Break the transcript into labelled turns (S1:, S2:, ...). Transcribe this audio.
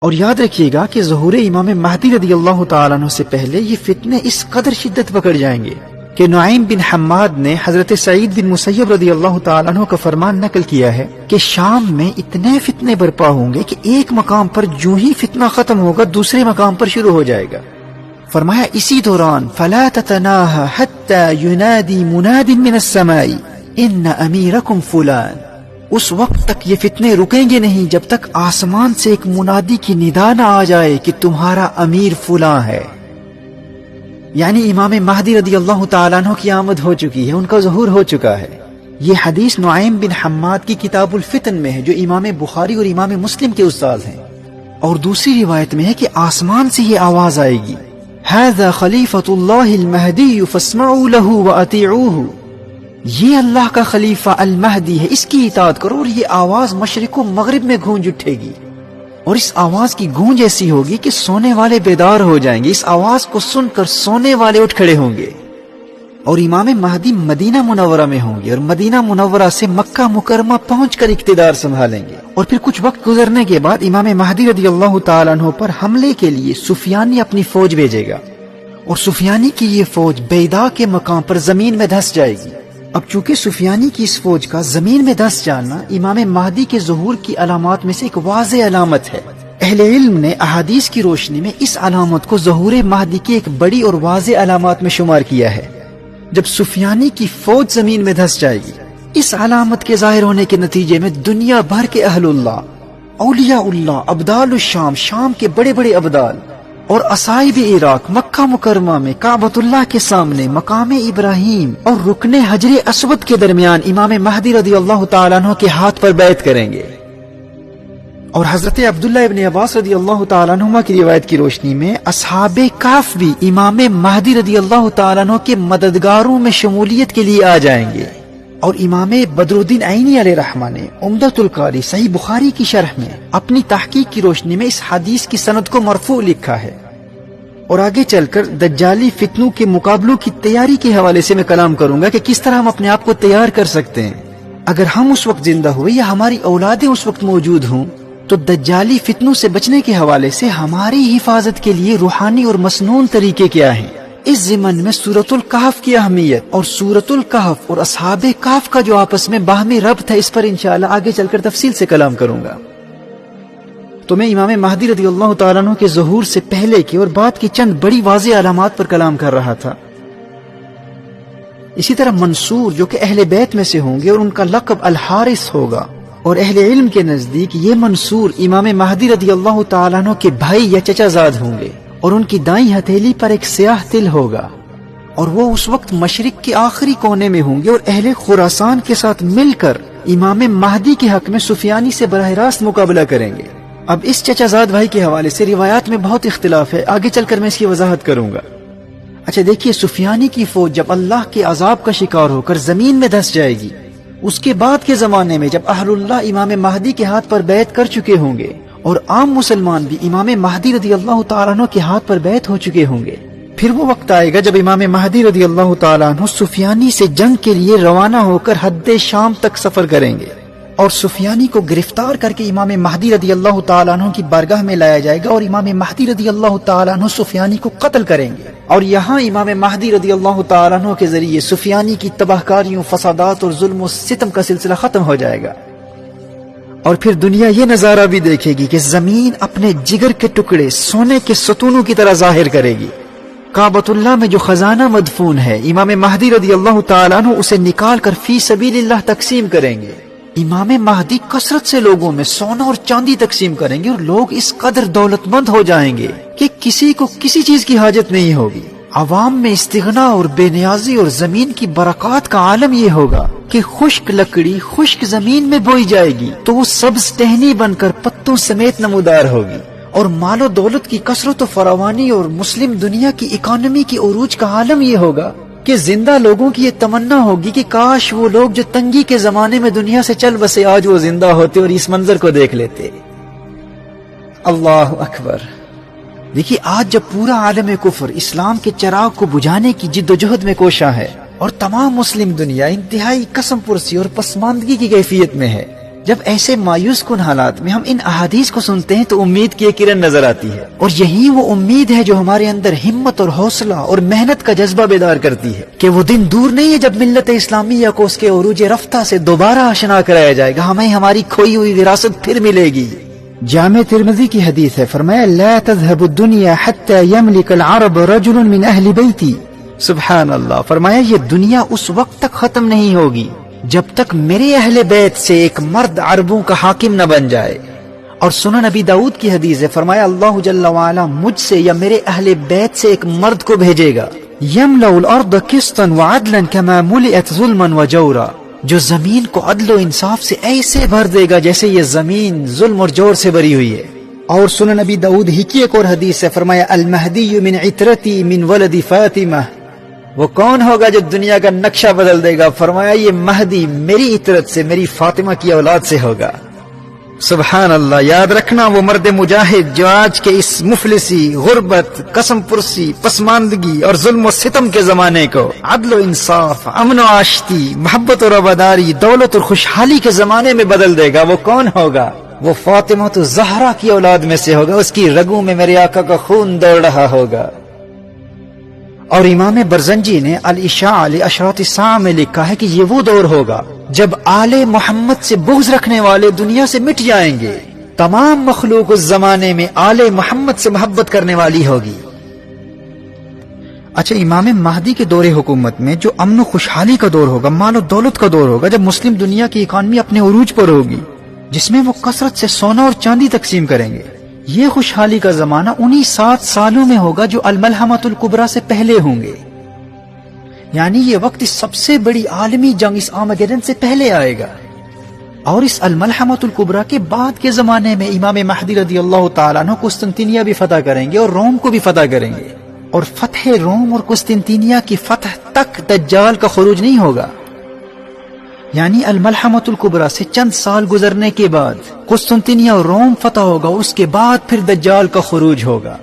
S1: اور یاد رکھیے گا کہ ظہور امام مہدی رضی اللہ تعالیٰ عنہ سے پہلے یہ فتنے اس قدر شدت پکڑ جائیں گے کہ نعیم بن حماد نے حضرت سعید بن مسیب رضی اللہ تعالیٰ عنہ کا فرمان نقل کیا ہے کہ شام میں اتنے فتنے برپا ہوں گے کہ ایک مقام پر جو ہی فتنہ ختم ہوگا دوسرے مقام پر شروع ہو جائے گا. فرمایا اسی دوران فلا تتناهى حتى ينادي مناد من السماء ان اميركم فلان، اس وقت تک یہ فتنے رکیں گے نہیں جب تک آسمان سے ایک منادی کی ندا نہ آ جائے کہ تمہارا امیر فلاں ہے. یعنی امام مہدی رضی اللہ تعالیٰ عنہ کی آمد ہو چکی ہے، ان کا ظہور ہو چکا ہے. یہ حدیث نعیم بن حماد کی کتاب الفتن میں ہے جو امام بخاری اور امام مسلم کے استاد ہیں. اور دوسری روایت میں ہے کہ آسمان سے یہ آواز آئے گی هذا خلیفۃ اللہ المہدی فاسمعوا له واطیعوه، یہ اللہ کا خلیفہ المہدی ہے، اس کی اطاعت کرو. اور یہ آواز مشرق و مغرب میں گونج اٹھے گی، اور اس آواز کی گونج ایسی ہوگی کہ سونے والے بیدار ہو جائیں گے. اس آواز کو سن کر سونے والے اٹھ کھڑے ہوں گے. اور امام مہدی مدینہ منورہ میں ہوں گے اور مدینہ منورہ سے مکہ مکرمہ پہنچ کر اقتدار سنبھالیں گے. اور پھر کچھ وقت گزرنے کے بعد امام مہدی رضی اللہ تعالیٰ عنہ پر حملے کے لیے سفیانی اپنی فوج بھیجے گا، اور سفیانی کی یہ فوج بیدا کے مقام پر زمین میں دھس جائے گی. اب چونکہ سفیانی کی اس فوج کا زمین میں دھس جانا امام مہدی کے ظہور کی علامات میں سے ایک واضح علامت ہے. اہل علم نے احادیث کی روشنی میں اس علامت کو ظہور مہدی کی ایک بڑی اور واضح علامات میں شمار کیا ہے. جب سفیانی کی فوج زمین میں دھس جائے گی، اس علامت کے ظاہر ہونے کے نتیجے میں دنیا بھر کے اہل اللہ، اولیاء اللہ، ابدال الشام، شام کے بڑے بڑے ابدال اور اصائب عراق مکہ مکرمہ میں کعبۃ اللہ کے سامنے مقام ابراہیم اور رکن حجر اسود کے درمیان امام مہدی رضی اللہ تعالیٰ عنہ کے ہاتھ پر بیعت کریں گے. اور حضرت عبداللہ ابن عباس رضی اللہ تعالیٰ عنہ کی روایت کی روشنی میں اصحاب کہف بھی امام مہدی رضی اللہ تعالیٰ عنہ کے مددگاروں میں شمولیت کے لیے آ جائیں گے. اور امام بدر الدین عینی علیہ رحمہ نے عمدۃ القاری صحیح بخاری کی شرح میں اپنی تحقیق کی روشنی میں اس حدیث کی سند کو مرفوع لکھا ہے. اور آگے چل کر دجالی فتنوں کے مقابلوں کی تیاری کے حوالے سے میں کلام کروں گا کہ کس طرح ہم اپنے آپ کو تیار کر سکتے ہیں. اگر ہم اس وقت زندہ ہوئے یا ہماری اولادیں اس وقت موجود ہوں تو دجالی فتنوں سے بچنے کے حوالے سے ہماری حفاظت کے لیے روحانی اور مسنون طریقے کیا ہیں. اس ضمن میں سورۃ الکہف کی اہمیت اور سورۃ الکہف اور اصحاب کہف کا جو آپس میں باہمی ربط ہے، اس پر انشاءاللہ آگے چل کر تفصیل سے کلام کروں گا. تو میں امام مہدی رضی اللہ تعالیٰ عنہ کے ظہور سے پہلے کی اور بعد کی چند بڑی واضح علامات پر کلام کر رہا تھا. اسی طرح منصور جو کہ اہل بیت میں سے ہوں گے اور ان کا لقب الحارث ہوگا، اور اہل علم کے نزدیک یہ منصور امام مہدی رضی اللہ تعالیٰ عنہ کے بھائی یا چچا زاد ہوں گے، اور ان کی دائیں ہتھیلی پر ایک سیاہ تل ہوگا، اور وہ اس وقت مشرق کے آخری کونے میں ہوں گے اور اہل خراسان کے ساتھ مل کر امام مہدی کے حق میں سفیانی سے براہ راست مقابلہ کریں گے. اب اس چچا زاد بھائی کے حوالے سے روایات میں بہت اختلاف ہے، آگے چل کر میں اس کی وضاحت کروں گا. اچھا دیکھیے، سفیانی کی فوج جب اللہ کے عذاب کا شکار ہو کر زمین میں دھس جائے گی، اس کے بعد کے زمانے میں جب اہل اللہ امام مہدی کے ہاتھ پر بیعت کر چکے ہوں گے اور عام مسلمان بھی امام مہدی رضی اللہ تعالیٰ عنہ کے ہاتھ پر بیعت ہو چکے ہوں گے، پھر وہ وقت آئے گا جب امام مہدی رضی اللہ تعالیٰ عنہ سفیانی سے جنگ کے لیے روانہ ہو کر حد شام تک سفر کریں گے، اور سفیانی کو گرفتار کر کے امام مہدی رضی اللہ تعالیٰ عنہ کی بارگاہ میں لایا جائے گا، اور امام مہدی رضی اللہ تعالیٰ عنہ سفیانی کو قتل کریں گے. اور یہاں امام مہدی رضی اللہ تعالیٰ عنہ کے ذریعے سفیانی کی تباہ کاریوں، فسادات اور ظلم و ستم کا سلسلہ ختم ہو جائے گا. اور پھر دنیا یہ نظارہ بھی دیکھے گی کہ زمین اپنے جگر کے ٹکڑے سونے کے ستونوں کی طرح ظاہر کرے گی. کعبۃ اللہ میں جو خزانہ مدفون ہے، امام مہدی رضی اللہ تعالیٰ عنہ اسے نکال کر فی سبیل اللہ تقسیم کریں گے. امام مہدی کثرت سے لوگوں میں سونا اور چاندی تقسیم کریں گے، اور لوگ اس قدر دولت مند ہو جائیں گے کہ کسی کو کسی چیز کی حاجت نہیں ہوگی. عوام میں استغنا اور بے نیازی اور زمین کی برکات کا عالم یہ ہوگا کہ خشک لکڑی خشک زمین میں بوئی جائے گی تو وہ سبز ٹہنی بن کر پتوں سمیت نمودار ہوگی. اور مال و دولت کی کثرت و فراوانی اور مسلم دنیا کی اکانومی کی عروج کا عالم یہ ہوگا کہ زندہ لوگوں کی یہ تمنا ہوگی کہ کاش وہ لوگ جو تنگی کے زمانے میں دنیا سے چل بسے آج وہ زندہ ہوتے اور اس منظر کو دیکھ لیتے. اللہ اکبر. دیکھیے، آج جب پورا عالم کفر اسلام کے چراغ کو بجھانے کی جد و جہد میں کوشاں ہے اور تمام مسلم دنیا انتہائی قسم پرسی اور پسماندگی کی کیفیت میں ہے، جب ایسے مایوس کن حالات میں ہم ان احادیث کو سنتے ہیں تو امید کی ایک کرن نظر آتی ہے، اور یہی وہ امید ہے جو ہمارے اندر ہمت اور حوصلہ اور محنت کا جذبہ بیدار کرتی ہے کہ وہ دن دور نہیں ہے جب ملت اسلامیہ کو اس کے عروج رفتہ سے دوبارہ آشنا کرایا جائے گا، ہمیں ہماری کھوئی ہوئی وراثت پھر ملے گی۔ جامع ترمذی کی حدیث ہے، فرمایا لا تذهب الدنيا حتى يملك العرب رجل من اہل بیتی۔ سبحان اللہ، فرمایا یہ دنیا اس وقت تک ختم نہیں ہوگی جب تک میرے اہل بیت سے ایک مرد عربوں کا حاکم نہ بن جائے۔ اور سنن نبی داؤد کی حدیث ہے، فرمایا اللہ جل وعلا مجھ سے یا میرے اہل بیت سے ایک مرد کو بھیجے گا، یملأ الارض قسطا وعدلا كما ملئت ظلما وجورا، جو زمین کو عدل و انصاف سے ایسے بھر دے گا جیسے یہ زمین ظلم اور جور سے بھری ہوئی ہے۔ اور سنن نبی داؤد ہی کی ایک اور حدیث ہے، فرمایا المہدی من عترتی من ولد فاطمہ، وہ کون ہوگا جو دنیا کا نقشہ بدل دے گا؟ فرمایا یہ مہدی میری عطرت سے، میری فاطمہ کی اولاد سے ہوگا۔ سبحان اللہ، یاد رکھنا وہ مرد مجاہد جو آج کے اس مفلسی، غربت، قسم پرسی، پسماندگی اور ظلم و ستم کے زمانے کو عدل و انصاف، امن و آشتی، محبت و رواداری، دولت اور خوشحالی کے زمانے میں بدل دے گا، وہ کون ہوگا؟ وہ فاطمہ الزہرا کی اولاد میں سے ہوگا، اس کی رگوں میں میرے آقا کا خون دوڑ رہا ہوگا۔ اور امام برزنجی نے الاشاع لاشراط الساعہ میں لکھا ہے کہ یہ وہ دور ہوگا جب آل محمد سے بغض رکھنے والے دنیا سے مٹ جائیں گے، تمام مخلوق اس زمانے میں آل محمد سے محبت کرنے والی ہوگی۔ اچھا، امام مہدی کے دور حکومت میں جو امن و خوشحالی کا دور ہوگا، مال و دولت کا دور ہوگا، جب مسلم دنیا کی اکانومی اپنے عروج پر ہوگی، جس میں وہ کثرت سے سونا اور چاندی تقسیم کریں گے، یہ خوشحالی کا زمانہ انہی 7 سالوں میں ہوگا جو الملحمۃ الکبریٰ سے پہلے ہوں گے، یعنی یہ وقت اس سب سے بڑی عالمی جنگ، اس آرمیگیڈن سے پہلے آئے گا۔ اور اس الملحمۃ الکبریٰ کے بعد کے زمانے میں امام مہدی رضی اللہ تعالیٰ عنہ قسطنطنیہ بھی فتح کریں گے اور روم کو بھی فتح کریں گے، اور فتح روم اور قسطنطنیہ کی فتح تک دجال کا خروج نہیں ہوگا، یعنی الملحمۃ الکبریٰ سے چند سال گزرنے کے بعد قسطنطنیہ اور روم فتح ہوگا، اس کے بعد پھر دجال کا خروج ہوگا۔